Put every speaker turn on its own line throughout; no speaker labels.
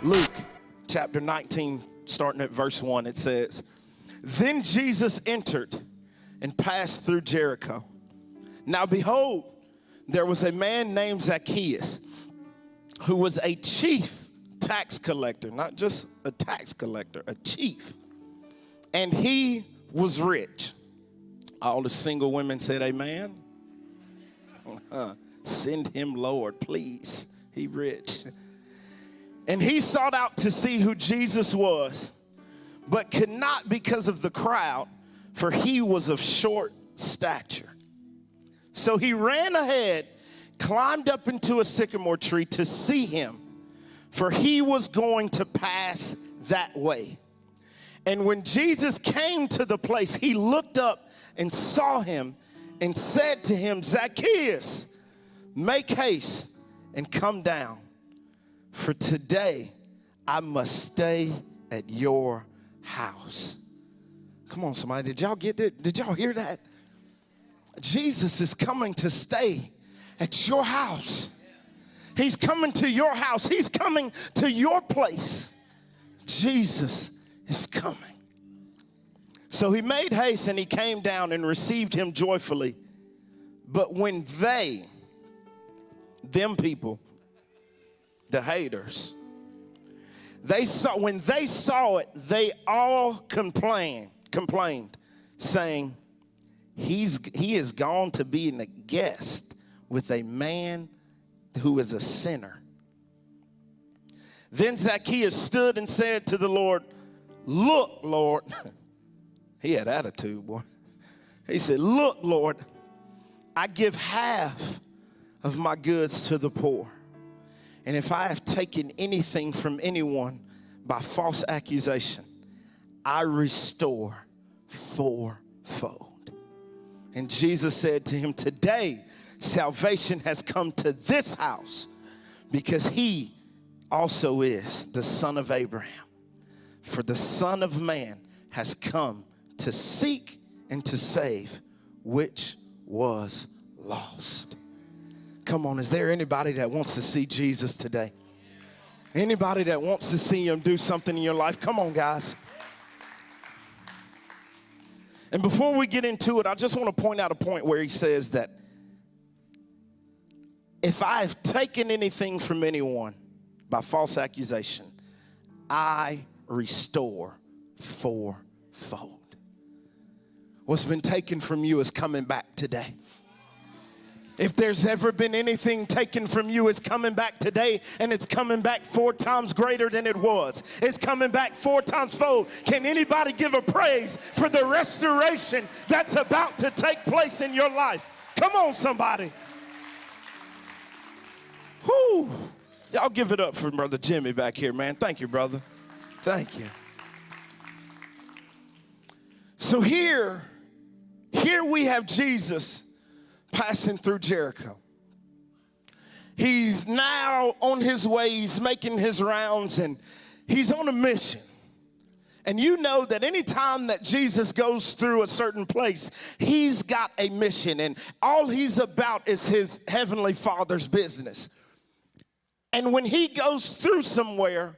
Luke chapter 19, starting at verse 1, it says, "Then Jesus entered and passed through Jericho. Now behold, there was a man named Zacchaeus, who was a chief tax collector," not just a tax collector, a chief. "And he was rich." All the single women said amen. Send him, Lord, please. He rich. "And he sought out to see who Jesus was, but could not because of the crowd, for he was of short stature. So he ran ahead, climbed up into a sycamore tree to see him, for he was going to pass that way. And when Jesus came to the place, he looked up and saw him and said to him, 'Zacchaeus, make haste and come down, for today I must stay at your house.'" Come on, somebody. Did y'all get it? Did y'all hear that? Jesus is coming to stay at your house. He's coming to your house. He's coming to your place. Jesus is coming. So he made haste and he came down and received him joyfully. But when them people, the haters, when they saw it, they all complained, saying, he is gone to be a guest with a man who is a sinner. Then Zacchaeus stood and said to the Lord, "Look, Lord." He had attitude, boy. He said, "Look, Lord, I give half of my goods to the poor. And if I have taken anything from anyone by false accusation, I restore fourfold." And Jesus said to him, "Today salvation has come to this house, because he also is the son of Abraham. For the Son of Man has come to seek and to save which was lost." Come on, is there anybody that wants to see Jesus today? Anybody that wants to see him do something in your life? Come on, guys. And before we get into it, I just want to point out a point where he says that if I have taken anything from anyone by false accusation, I restore fourfold. What's been taken from you is coming back today. If there's ever been anything taken from you, it's coming back today, and it's coming back 4 times greater than it was. It's coming back 4 times fold. Can anybody give a praise for the restoration that's about to take place in your life? Come on, somebody. Whoo. Y'all give it up for Brother Jimmy back here, man. Thank you, brother. Thank you. So here we have Jesus passing through Jericho. He's now on his way. He's making his rounds, and he's on a mission. And you know that anytime that Jesus goes through a certain place, he's got a mission, and all he's about is his heavenly Father's business. And when he goes through somewhere,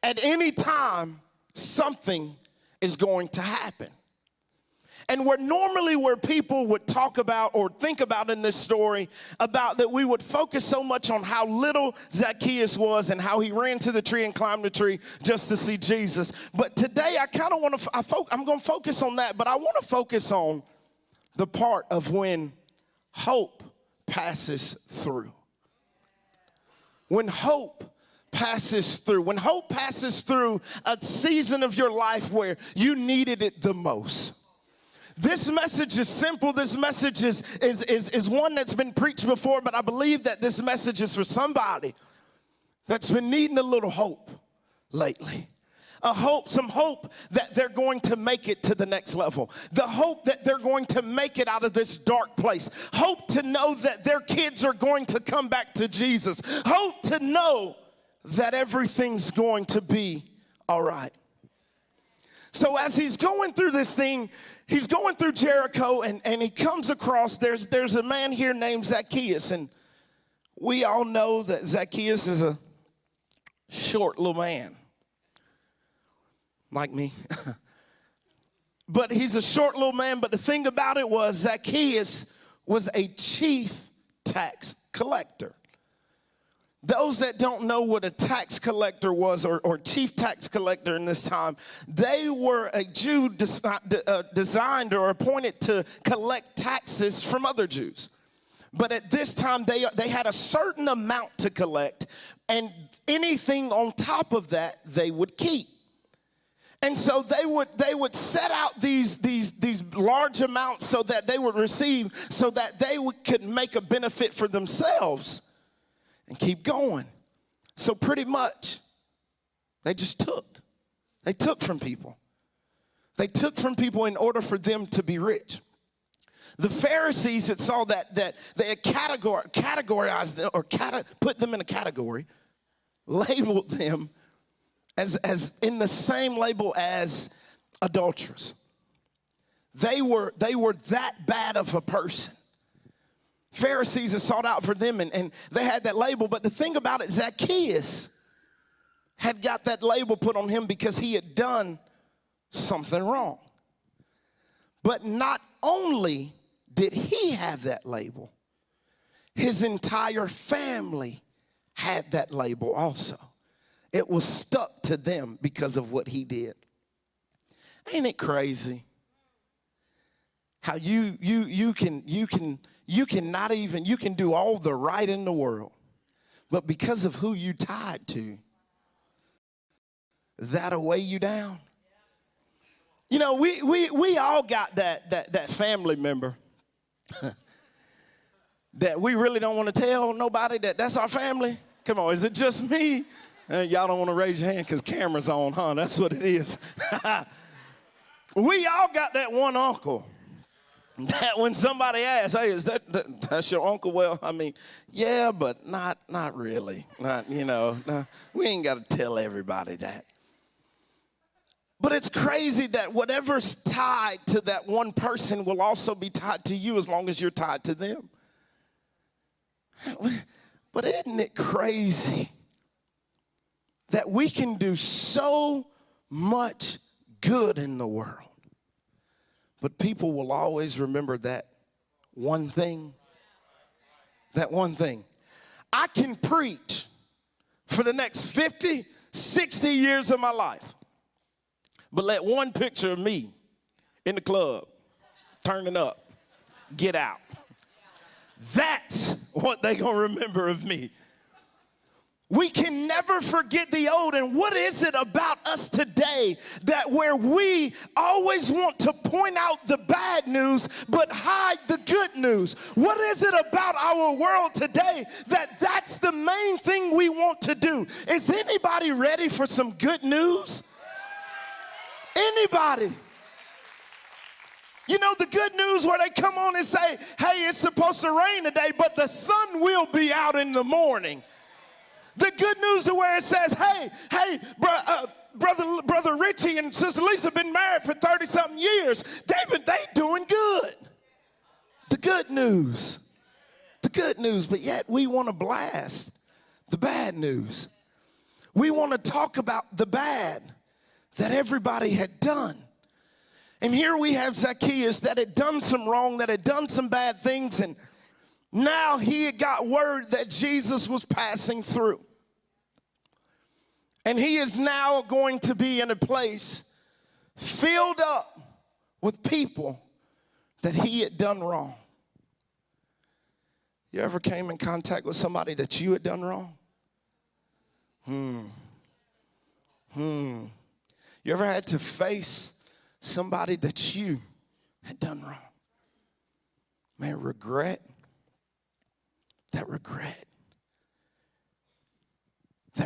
at any time, something is going to happen. And where people would talk about or think about in this story, about that we would focus so much on how little Zacchaeus was and how he ran to the tree and climbed the tree just to see Jesus. But today I kind of want to, I'm going to focus on that, but I want to focus on the part of when hope passes through. When hope passes through. When hope passes through a season of your life where you needed it the most. This message is simple. This message is one that's been preached before, but I believe that this message is for somebody that's been needing a little hope lately. Some hope that they're going to make it to the next level. The hope that they're going to make it out of this dark place. Hope to know that their kids are going to come back to Jesus. Hope to know that everything's going to be all right. So as he's going through this thing, he's going through Jericho, and he comes across, there's a man here named Zacchaeus, and we all know that Zacchaeus is a short little man, like me. But he's a short little man. But the thing about it was Zacchaeus was a chief tax collector. Those that don't know what a tax collector was, or chief tax collector in this time, they were a Jew designed or appointed to collect taxes from other Jews. But at this time, they had a certain amount to collect, and anything on top of that, they would keep. And so they would set out these large amounts so that they would receive, so that they could make a benefit for themselves and keep going. So pretty much, they just took. They took from people. They took from people in order for them to be rich. The Pharisees that saw that they had categorized them, or put them in a category, labeled them as in the same label as adulterers. They were that bad of a person. Pharisees had sought out for them, and they had that label. But the thing about it, Zacchaeus had got that label put on him because he had done something wrong. But not only did he have that label, his entire family had that label also. It was stuck to them because of what he did. Ain't it crazy how you can do all the right in the world, but because of who you tied to, that'll weigh you down? You know, we all got that family member that we really don't want to tell nobody that's our family. Come on, is it just me? Y'all don't want to raise your hand because camera's on, huh? That's what it is. We all got that one uncle that when somebody asks, hey, is that's your uncle? Well, I mean, yeah, but not really. Not, we ain't got to tell everybody that. But it's crazy that whatever's tied to that one person will also be tied to you as long as you're tied to them. But isn't it crazy that we can do so much good in the world, but people will always remember that one thing? That one thing. I can preach for the next 50, 60 years of my life, but let one picture of me in the club, turning up, get out. That's what they're going to remember of me. We can never forget the old. And what is it about us today that where we always want to point out the bad news but hide the good news? What is it about our world today that's the main thing we want to do? Is anybody ready for some good news? Anybody? You know, the good news where they come on and say, hey, it's supposed to rain today, but the sun will be out in the morning. The good news where it says, hey, brother Richie and Sister Lisa have been married for 30-something years. They doing good. The good news. The good news, but yet we want to blast the bad news. We want to talk about the bad that everybody had done. And here we have Zacchaeus that had done some wrong, that had done some bad things, and now he had got word that Jesus was passing through. And he is now going to be in a place filled up with people that he had done wrong. You ever came in contact with somebody that you had done wrong? You ever had to face somebody that you had done wrong? Man, regret, that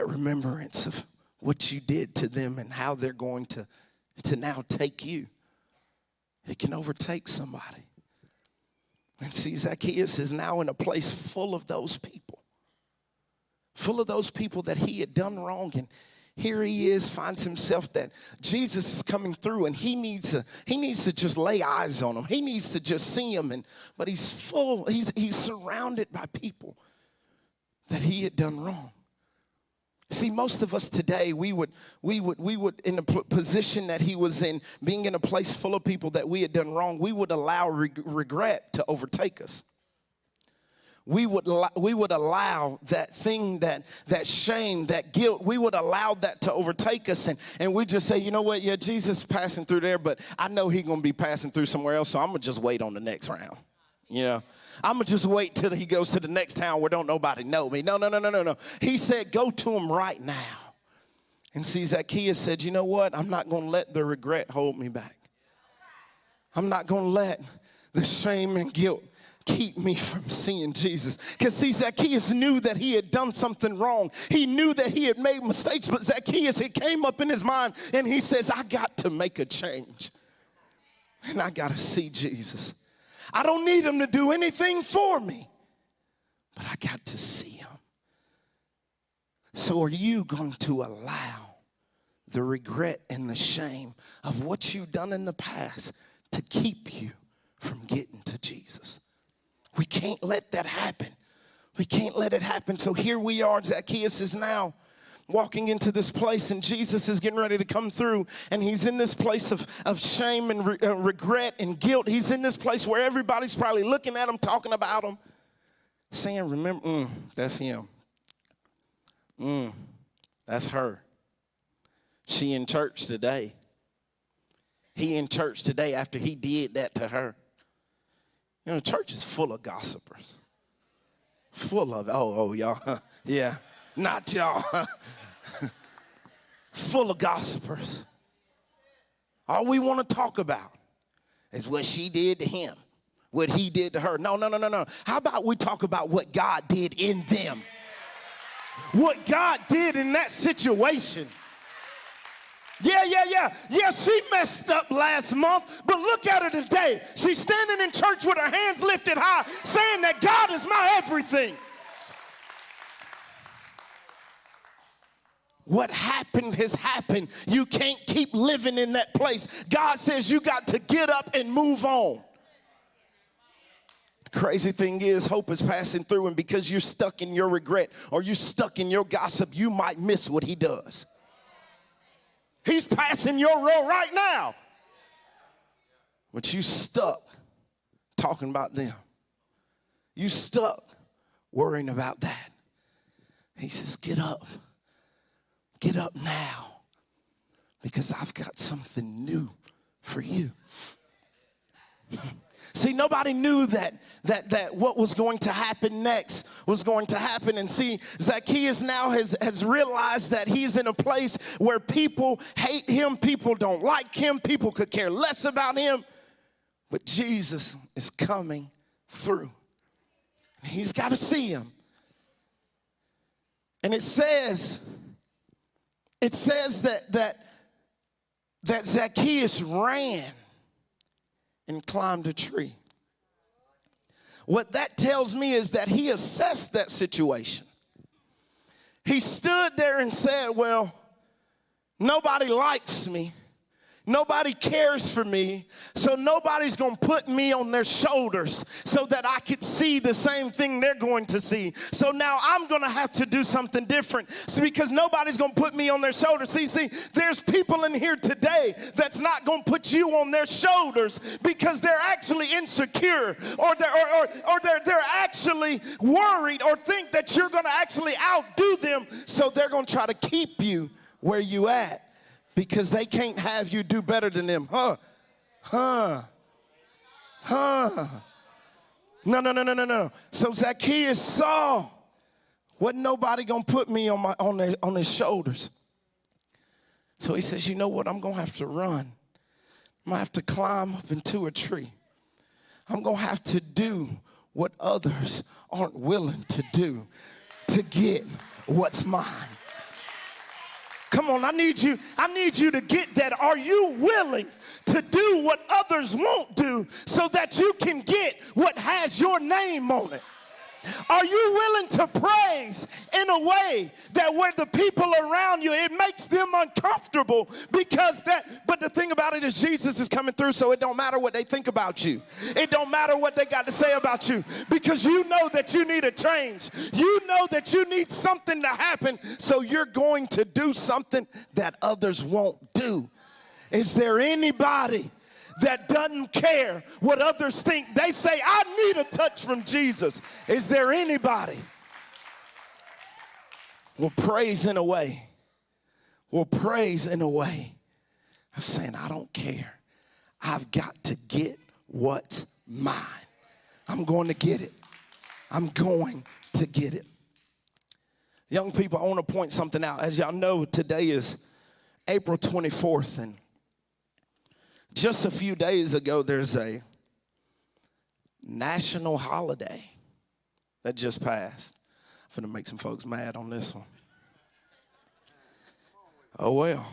remembrance of what you did to them and how they're going to now take you, it can overtake somebody. And see, Zacchaeus is now in a place full of those people that he had done wrong. And here he is, finds himself that Jesus is coming through, and he needs to just lay eyes on him. He needs to just see him, but he's surrounded by people that he had done wrong. See, most of us today, we would in the position that he was in, being in a place full of people that we had done wrong, we would allow regret to overtake us. We would allow that thing, that shame, that guilt, we would allow that to overtake us. And we just say, you know what, yeah, Jesus is passing through there, but I know he's going to be passing through somewhere else, so I'm going to just wait on the next round. You know, I'm going to just wait till he goes to the next town where don't nobody know me. No. He said, go to him right now. And see, Zacchaeus said, you know what? I'm not going to let the regret hold me back. I'm not going to let the shame and guilt keep me from seeing Jesus. Because see, Zacchaeus knew that he had done something wrong. He knew that he had made mistakes, but Zacchaeus, it came up in his mind, and he says, I got to make a change. And I got to see Jesus. I don't need him to do anything for me, but I got to see him. So are you going to allow the regret and the shame of what you've done in the past to keep you from getting to Jesus? We can't let that happen. We can't let it happen. So here we are. Zacchaeus is now walking into this place, and Jesus is getting ready to come through, and he's in this place of shame and regret and guilt. He's in this place where everybody's probably looking at him, talking about him, saying, remember, that's him. That's her. She in church today. He in church today after he did that to her. You know, church is full of gossipers. Full of, y'all. Yeah, not y'all. Full of gossipers. All we want to talk about is what she did to him, what he did to her. No. How about we talk about what God did in them? What God did in that situation. Yeah, she messed up last month, but look at her today. She's standing in church with her hands lifted high, saying that God is my everything. What happened has happened. You can't keep living in that place. God says you got to get up and move on. The crazy thing is, hope is passing through, and because you're stuck in your regret or you're stuck in your gossip, you might miss what he does. He's passing your road right now. But you stuck talking about them. You stuck worrying about that. He says, get up. Get up now, because I've got something new for you. See, nobody knew that what was going to happen next was going to happen. And see, Zacchaeus now has realized that he's in a place where people hate him, people don't like him, people could care less about him. But Jesus is coming through. He's got to see him. And it says that Zacchaeus ran and climbed a tree. What that tells me is that he assessed that situation. He stood there and said, well, nobody likes me. Nobody cares for me, so nobody's going to put me on their shoulders so that I could see the same thing they're going to see. So now I'm going to have to do something different because nobody's going to put me on their shoulders. See, there's people in here today that's not going to put you on their shoulders because they're actually insecure or they're actually worried or think that you're going to actually outdo them, so they're going to try to keep you where you at. Because they can't have you do better than them. No. So Zacchaeus saw, wasn't nobody gonna put me on his shoulders. So he says, you know what? I'm gonna have to run. I'm gonna have to climb up into a tree. I'm gonna have to do what others aren't willing to do to get what's mine. Come on, I need you to get that. Are you willing to do what others won't do so that you can get what has your name on it? Are you willing to praise in a way that where the people around you, it makes them uncomfortable because but the thing about it is Jesus is coming through, so it don't matter what they think about you. It don't matter what they got to say about you because you know that you need a change. You know that you need something to happen, so you're going to do something that others won't do. Is there anybody that doesn't care what others think? They say, I need a touch from Jesus. Is there anybody? Well, praise in a way. Well, praise in a way of saying, I don't care. I've got to get what's mine. I'm going to get it. I'm going to get it. Young people, I want to point something out. As y'all know, today is April 24th, and just a few days ago, there's a national holiday that just passed. I'm finna make some folks mad on this one. Oh, well.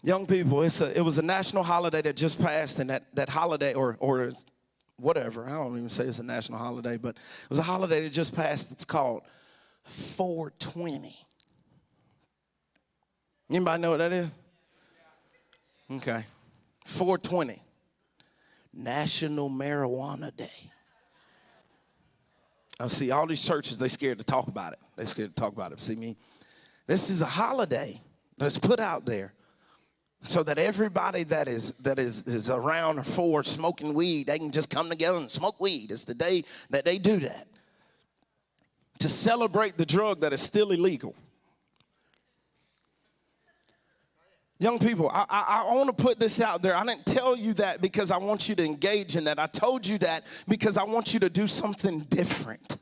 Young people, it was a national holiday that just passed, and that holiday, or whatever, I don't even say it's a national holiday, but it was a holiday that just passed. It's called 420. Anybody know what that is? Okay. 420. National Marijuana Day. I see all these churches, they scared to talk about it. They scared to talk about it. See me? This is a holiday that's put out there so that everybody that is around or for smoking weed, they can just come together and smoke weed. It's the day that they do that. To celebrate the drug that is still illegal. Young people, I want to put this out there. I didn't tell you that because I want you to engage in that. I told you that because I want you to do something different.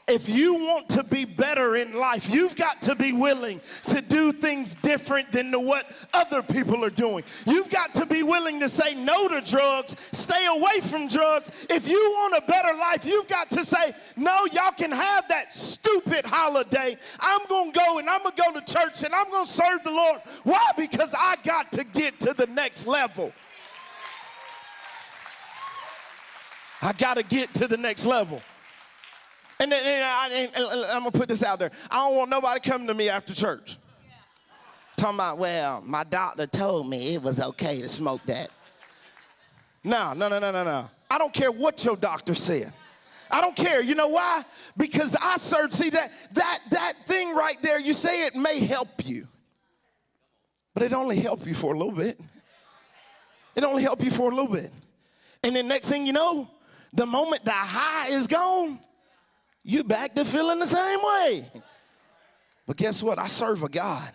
If you want to be better in life, you've got to be willing to do things different than what other people are doing. You've got to be willing to say no to drugs, stay away from drugs. If you want a better life, you've got to say, no, y'all can have that stupid holiday. I'm going to go and I'm going to go to church and I'm going to serve the Lord. Why? Because I got to get to the next level. I got to get to the next level. And I'm going to put this out there. I don't want nobody coming to me after church. Talking about, well, my doctor told me it was okay to smoke that. No. I don't care what your doctor said. I don't care. You know why? Because I serve, see that thing right there, you say it may help you. But it only help you for a little bit. It only help you for a little bit. And then next thing you know, the moment the high is gone, you back to feeling the same way. But guess what? I serve a God.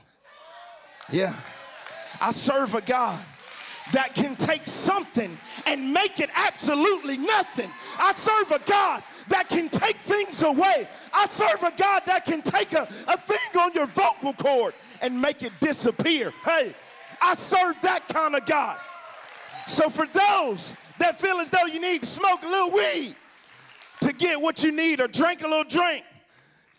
Yeah. I serve a God that can take something and make it absolutely nothing. I serve a God that can take things away. I serve a God that can take a thing on your vocal cord and make it disappear. Hey, I serve that kind of God. So for those that feel as though you need to smoke a little weed to get what you need, or drink a little drink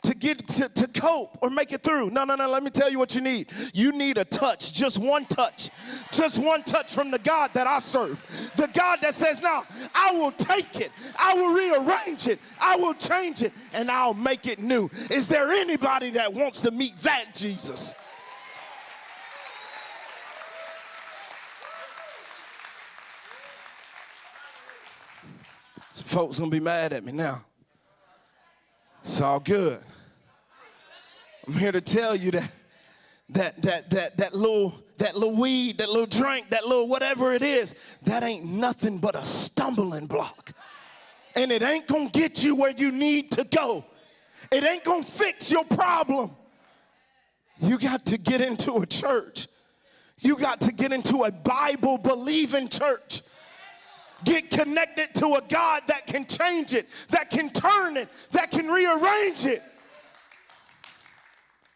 to get to cope or make it through. No, let me tell you what you need. You need a touch, just one touch from the God that I serve. The God that says, no, I will take it, I will rearrange it, I will change it, and I'll make it new. Is there anybody that wants to meet that Jesus? Some folks gonna be mad at me now. It's all good. I'm here to tell you that little weed, that little drink, that little whatever it is, that ain't nothing but a stumbling block. And it ain't gonna get you where you need to go. It ain't gonna fix your problem. You got to get into a church. You got to get into a Bible-believing church. Get connected to a God that can change it, that can turn it, that can rearrange it.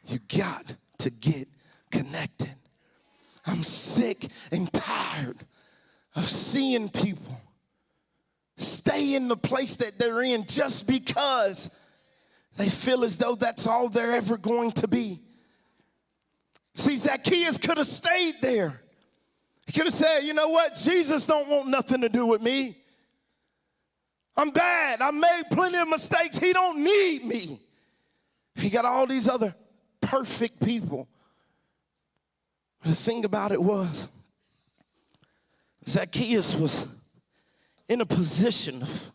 You got to get connected. I'm sick and tired of seeing people stay in the place that they're in just because they feel as though that's all they're ever going to be. See, Zacchaeus could have stayed there. He could have said, you know what? Jesus don't want nothing to do with me. I'm bad. I made plenty of mistakes. He don't need me. He got all these other perfect people. The thing about it was, Zacchaeus was in a position of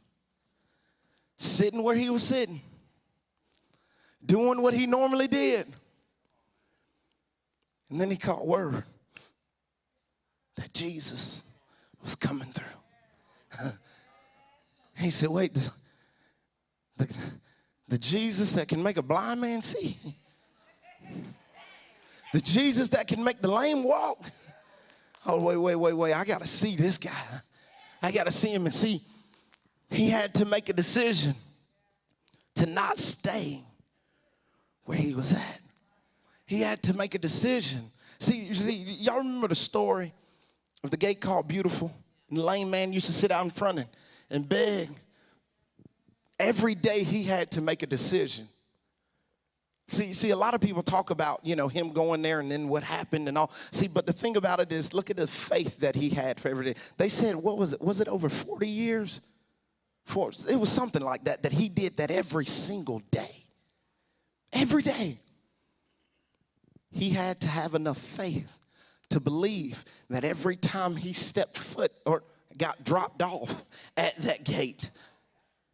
sitting where he was sitting, doing what he normally did. And then he caught word that Jesus was coming through. He said, wait, the Jesus that can make a blind man see, the Jesus that can make the lame walk. Oh, wait, I got to see this guy. I got to see him. And see, he had to make a decision to not stay where he was at. He had to make a decision. See, y'all remember the story of the gate called Beautiful? And the lame man used to sit out in front and beg. Every day he had to make a decision. See, a lot of people talk about, him going there and then what happened and all. See, but the thing about it is, look at the faith that he had for every day. They said, what was it? Was it over 40 years? It was something like that he did that every single day. Every day. He had to have enough faith to believe that every time he stepped foot or got dropped off at that gate,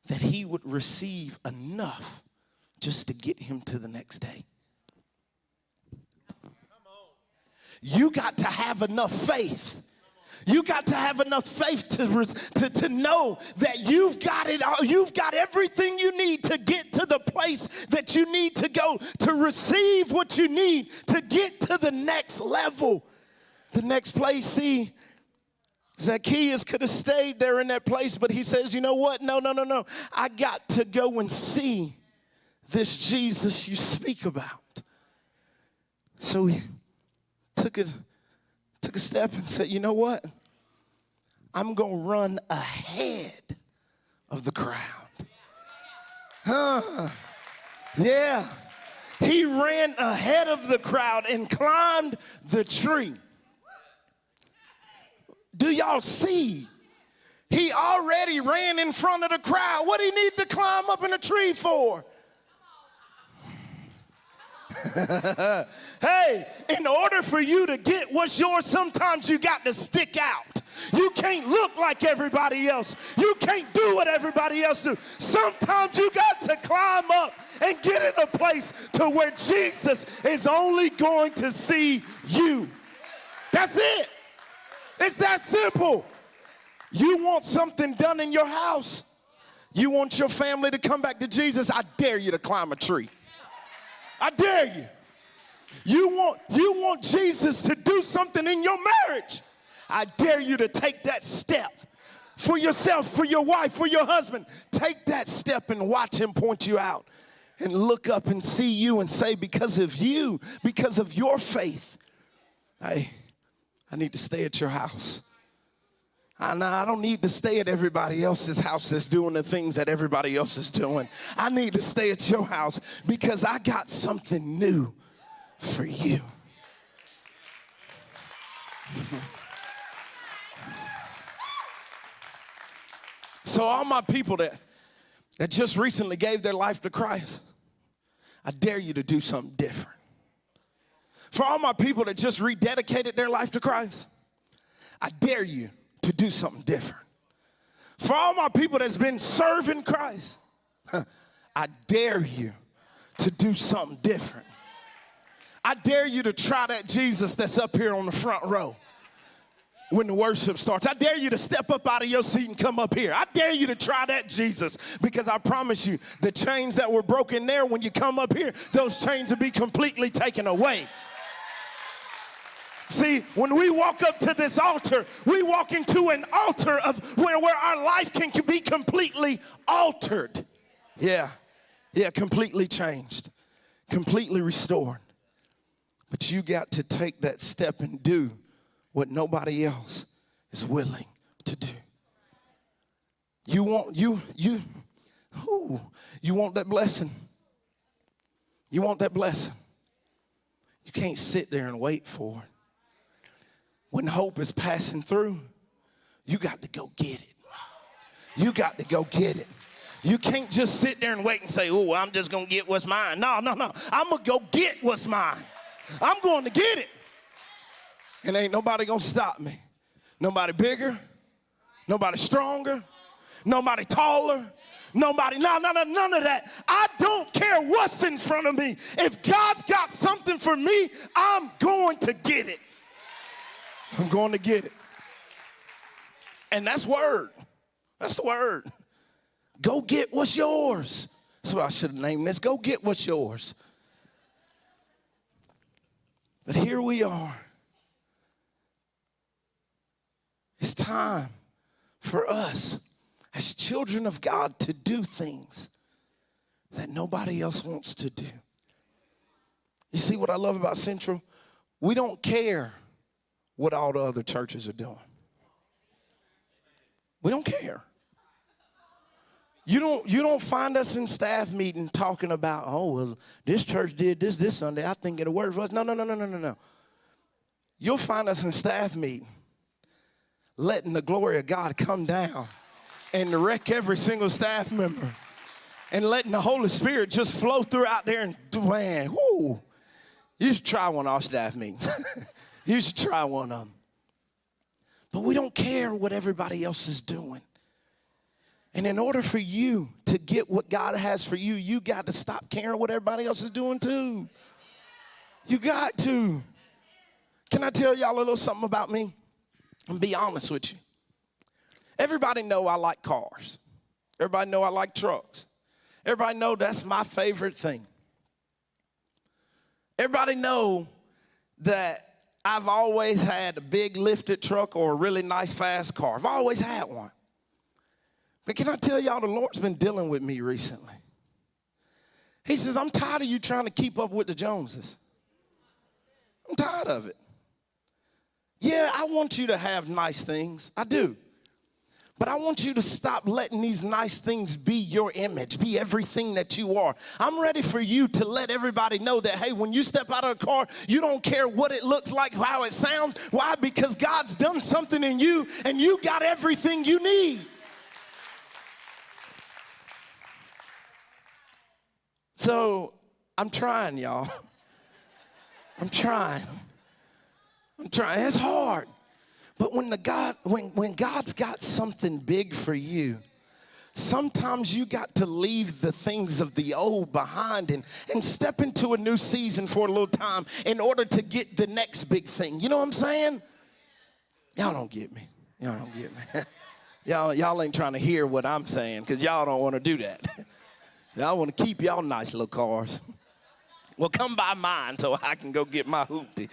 that he would receive enough just to get him to the next day. You got to have enough faith. You got to have enough faith to know that you've got it all. You've got everything you need to get to the place that you need to go to receive what you need to get to the next level, the next place. See, Zacchaeus could have stayed there in that place, but he says, you know what? No. I got to go and see this Jesus you speak about. So he took a step and said, you know what? I'm going to run ahead of the crowd. Yeah. He ran ahead of the crowd and climbed the tree. Do y'all see? He already ran in front of the crowd. What did he need to climb up in a tree for? Hey, in order for you to get what's yours, sometimes you got to stick out. You can't look like everybody else. You can't do what everybody else do. Sometimes you got to climb up and get in a place to where Jesus is only going to see you. That's it. It's that simple. You want something done in your house? You want your family to come back to Jesus? I dare you to climb a tree. I dare you. You want Jesus to do something in your marriage? I dare you to take that step for yourself, for your wife, for your husband. Take that step and watch him point you out and look up and see you and say, because of you, because of your faith, I need to stay at your house. I don't need to stay at everybody else's house that's doing the things that everybody else is doing. I need to stay at your house because I got something new for you. So all my people that just recently gave their life to Christ, I dare you to do something different. For all my people that just rededicated their life to Christ, I dare you to do something different. For all my people that's been serving Christ, I dare you to do something different. I dare you to try that Jesus that's up here on the front row when the worship starts. I dare you to step up out of your seat and come up here. I dare you to try that Jesus, because I promise you the chains that were broken there, when you come up here, those chains will be completely taken away. See, when we walk up to this altar, we walk into an altar of where our life can be completely altered. Yeah, completely changed, completely restored. But you got to take that step and do what nobody else is willing to do. You want that blessing. You want that blessing. You can't sit there and wait for it. When hope is passing through, you got to go get it. You got to go get it. You can't just sit there and wait and say, oh, I'm just going to get what's mine. No. I'm going to go get what's mine. I'm going to get it. And ain't nobody going to stop me. Nobody bigger. Nobody stronger. Nobody taller. Nobody, none of that. I don't care what's in front of me. If God's got something for me, I'm going to get it. I'm going to get it. And that's word. That's the word. Go get what's yours. That's what I should have named this. Go get what's yours. But here we are. It's time for us as children of God to do things that nobody else wants to do. You see what I love about Central? We don't care what all the other churches are doing. We don't care. You don't find us in staff meeting talking about, oh, well, this church did this Sunday. I think it'll work for us. No. You'll find us in staff meeting letting the glory of God come down and wreck every single staff member and letting the Holy Spirit just flow throughout there and, man, whoo. You should try one of our staff meetings. You should try one of them. But we don't care what everybody else is doing. And in order for you to get what God has for you, you got to stop caring what everybody else is doing too. You got to. Can I tell y'all a little something about me? And be honest with you. Everybody know I like cars. Everybody know I like trucks. Everybody know that's my favorite thing. Everybody know that I've always had a big lifted truck or a really nice fast car. I've always had one. But can I tell y'all, the Lord's been dealing with me recently. He says, I'm tired of you trying to keep up with the Joneses. I'm tired of it. Yeah, I want you to have nice things. I do. But I want you to stop letting these nice things be your image, be everything that you are. I'm ready for you to let everybody know that, hey, when you step out of a car, you don't care what it looks like, how it sounds. Why? Because God's done something in you, and you got everything you need. So I'm trying, y'all. I'm trying. It's hard. But when God's got something big for you, sometimes you got to leave the things of the old behind and step into a new season for a little time in order to get the next big thing. You know what I'm saying? Y'all don't get me. Y'all ain't trying to hear what I'm saying because y'all don't want to do that. Y'all want to keep y'all nice little cars. Well, come by mine so I can go get my hoopty.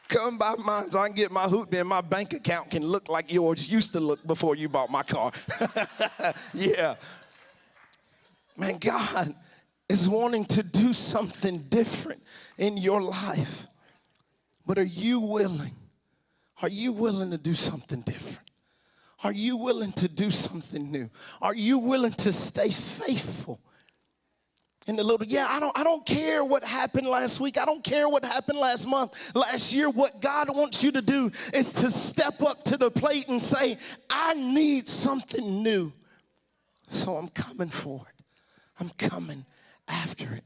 Come by mine so I can get my hoopty and my bank account can look like yours used to look before you bought my car. Yeah. Man, God is wanting to do something different in your life. But are you willing? Are you willing to do something different? Are you willing to do something new? Are you willing to stay faithful in the little? Yeah, I don't care what happened last week. I don't care what happened last month, last year. What God wants you to do is to step up to the plate and say, I need something new. So I'm coming for it. I'm coming after it.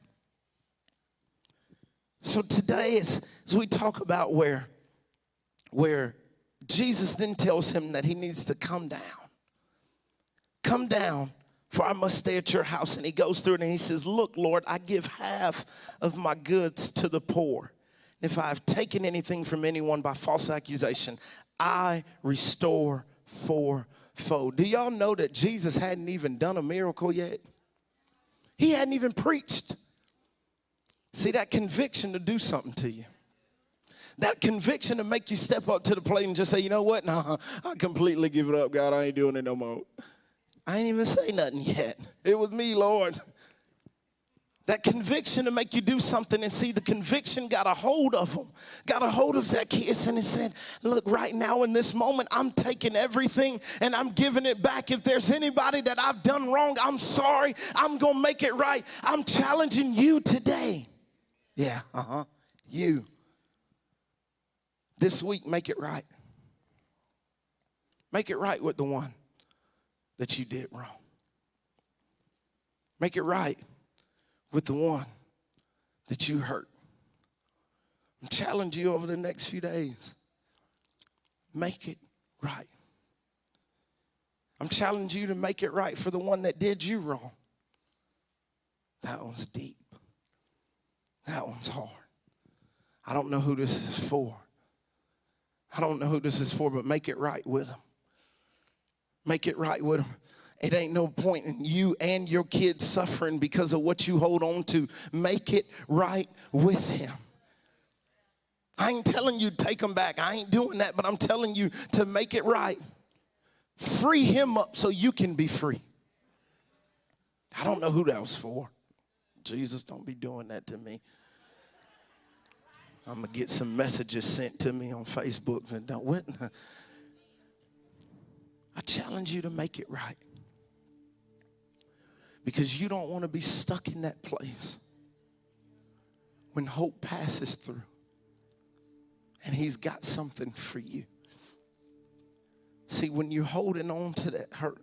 So today, as we talk about where Jesus then tells him that he needs to come down. Come down, for I must stay at your house. And he goes through it and he says, look, Lord, I give half of my goods to the poor. If I have taken anything from anyone by false accusation, I restore fourfold. Do y'all know that Jesus hadn't even done a miracle yet? He hadn't even preached. See, that conviction to do something to you. That conviction to make you step up to the plate and just say, you know what? Nah, I completely give it up, God. I ain't doing it no more. I ain't even say nothing yet. It was me, Lord. That conviction to make you do something, and see, the conviction got a hold of him. Got a hold of Zacchaeus, and he said, look, right now in this moment, I'm taking everything and I'm giving it back. If there's anybody that I've done wrong, I'm sorry. I'm going to make it right. I'm challenging you today. Yeah, you. This week, make it right. Make it right with the one that you did wrong. Make it right with the one that you hurt. I'm challenging you over the next few days. Make it right. I'm challenging you to make it right for the one that did you wrong. That one's deep. That one's hard. I don't know who this is for. I don't know who this is for, but make it right with them. Make it right with them. It ain't no point in you and your kids suffering because of what you hold on to. Make it right with him. I ain't telling you to take them back. I ain't doing that, but I'm telling you to make it right. Free him up so you can be free. I don't know who that was for. Jesus, don't be doing that to me. I'm going to get some messages sent to me on Facebook. And don't. I challenge you to make it right. Because you don't want to be stuck in that place when hope passes through and he's got something for you. See, when you're holding on to that hurt,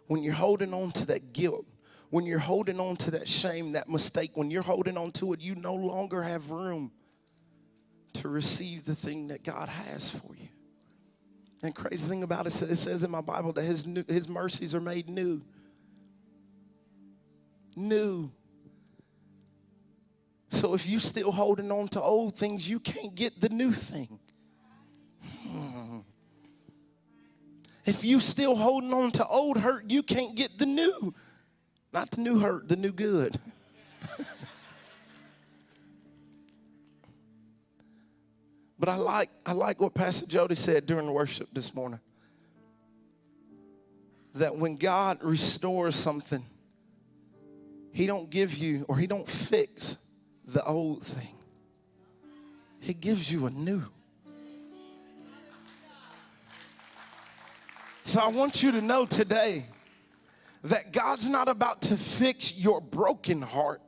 when you're holding on to that guilt, when you're holding on to that shame, that mistake, when you're holding on to it, you no longer have room to receive the thing that God has for you. And crazy thing about it says in my Bible that his mercies are made new. New. So if you still holding on to old things, you can't get the new thing. If you still holding on to old hurt, you can't get the new. Not the new hurt, the new good. But I like what Pastor Jody said during the worship this morning. That when God restores something, he don't give you, or he don't fix the old thing. He gives you a new. So I want you to know today that God's not about to fix your broken heart.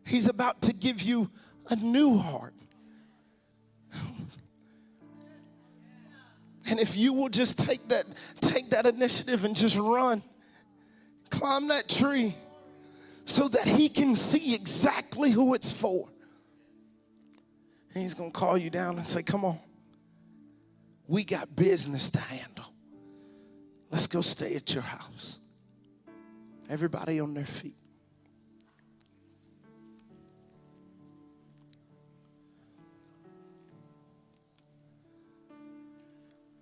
He's about to give you a new heart. And if you will just take that initiative and just run, climb that tree so that he can see exactly who it's for. And he's going to call you down and say, come on, we got business to handle. Let's go stay at your house. Everybody on their feet.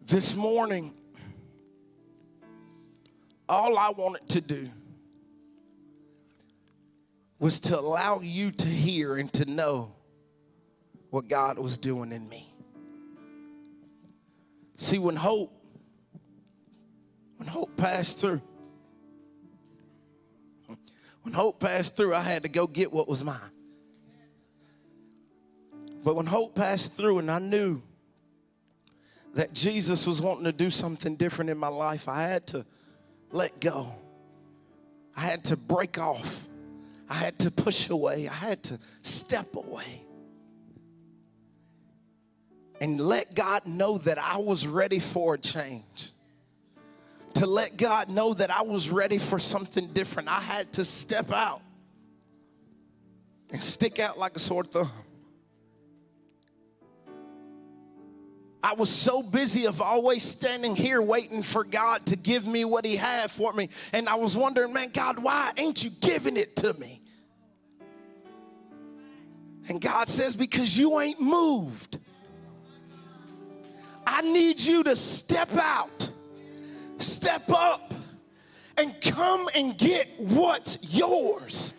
This morning, all I wanted to do was to allow you to hear and to know what God was doing in me. See, when hope passed through, I had to go get what was mine. But when hope passed through and I knew that Jesus was wanting to do something different in my life, I had to let go. I had to break off. I had to push away. I had to step away. And let God know that I was ready for a change. To let God know that I was ready for something different, I had to step out and stick out like a sore thumb. I was so busy of always standing here waiting for God to give me what he had for me. And I was wondering, man, God, why ain't you giving it to me? And God says, because you ain't moved. I need you to step out, step up, and come and get what's yours.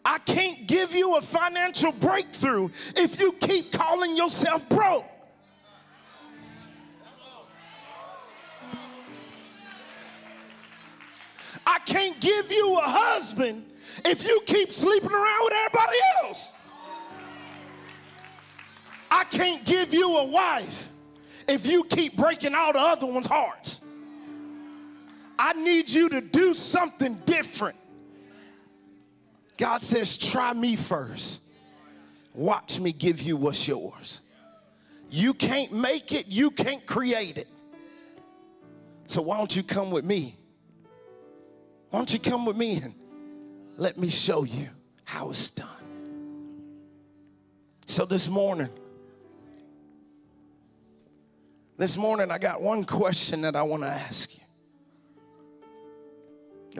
I can't give you a financial breakthrough if you keep calling yourself broke. I can't give you a husband if you keep sleeping around with everybody else. I can't give you a wife if you keep breaking all the other ones' hearts. I need you to do something different. God says, try me first. Watch me give you what's yours. You can't make it. You can't create it. So why don't you come with me? Why don't you come with me and let me show you how it's done? So this morning I got one question that I want to ask you.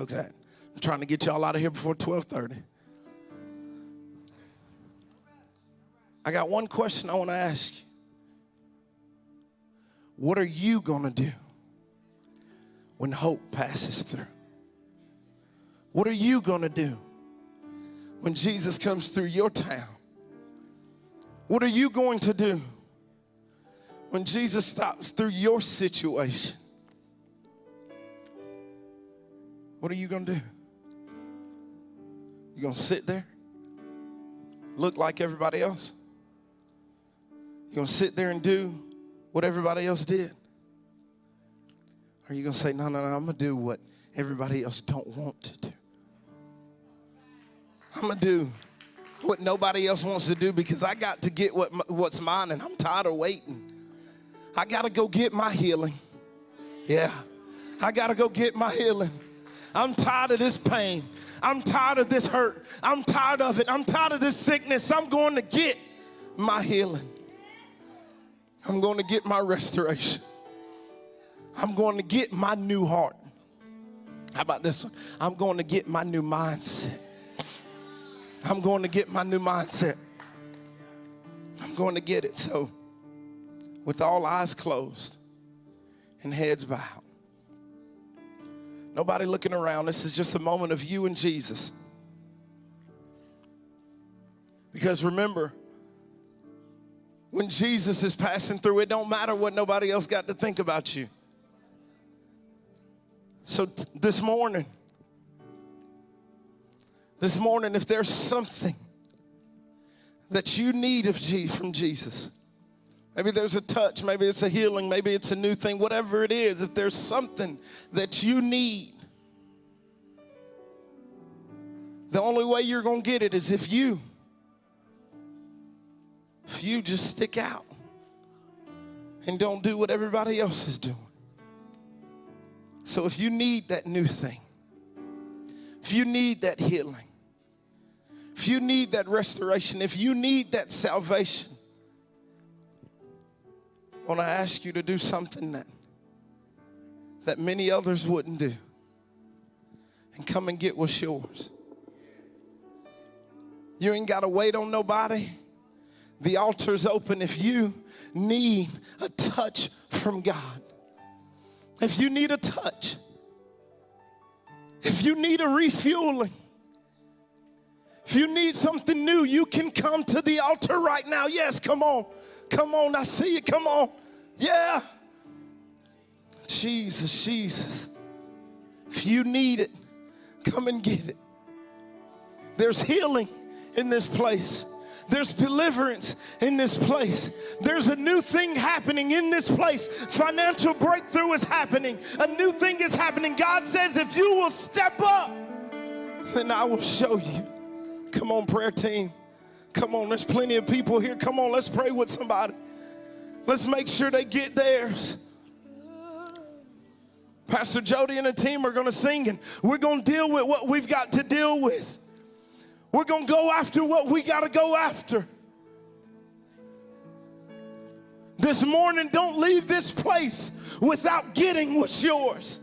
Okay, I'm trying to get y'all out of here before 12:30. I got one question I want to ask you. What are you going to do when hope passes through? What are you going to do when Jesus comes through your town? What are you going to do when Jesus stops through your situation? What are you going to do? You going to sit there? Look like everybody else? You going to sit there and do what everybody else did? Or are you going to say, no, I'm going to do what everybody else don't want to do? I'm going to do what nobody else wants to do because I got to get what's mine, and I'm tired of waiting. I got to go get my healing. Yeah, I got to go get my healing. I'm tired of this pain. I'm tired of this hurt. I'm tired of it. I'm tired of this sickness. I'm going to get my healing. I'm going to get my restoration. I'm going to get my new heart. How about this one? I'm going to get my new mindset. I'm going to get my new mindset. I'm going to get it. So, with all eyes closed and heads bowed, nobody looking around, this is just a moment of you and Jesus. Because remember, when Jesus is passing through, it don't matter what nobody else got to think about you. So this morning, if there's something that you need from Jesus, maybe there's a touch, maybe it's a healing, maybe it's a new thing, whatever it is, if there's something that you need, the only way you're going to get it is if you just stick out and don't do what everybody else is doing. So if you need that new thing, if you need that healing, if you need that restoration, if you need that salvation, I want to ask you to do something that many others wouldn't do, and come and get what's yours. You ain't got to wait on nobody. The altar's open if you need a touch from God. If you need a touch, if you need a refueling, if you need something new, you can come to the altar right now. Yes, come on. Come on, I see you. Come on. Yeah. Jesus. If you need it, come and get it. There's healing in this place. There's deliverance in this place. There's a new thing happening in this place. Financial breakthrough is happening. A new thing is happening. God says, if you will step up, then I will show you. Come on, prayer team. Come on, there's plenty of people here. Come on, let's pray with somebody. Let's make sure they get theirs. Pastor Jody and the team are going to sing, and we're going to deal with what we've got to deal with. We're going to go after what we got to go after. This morning, don't leave this place without getting what's yours.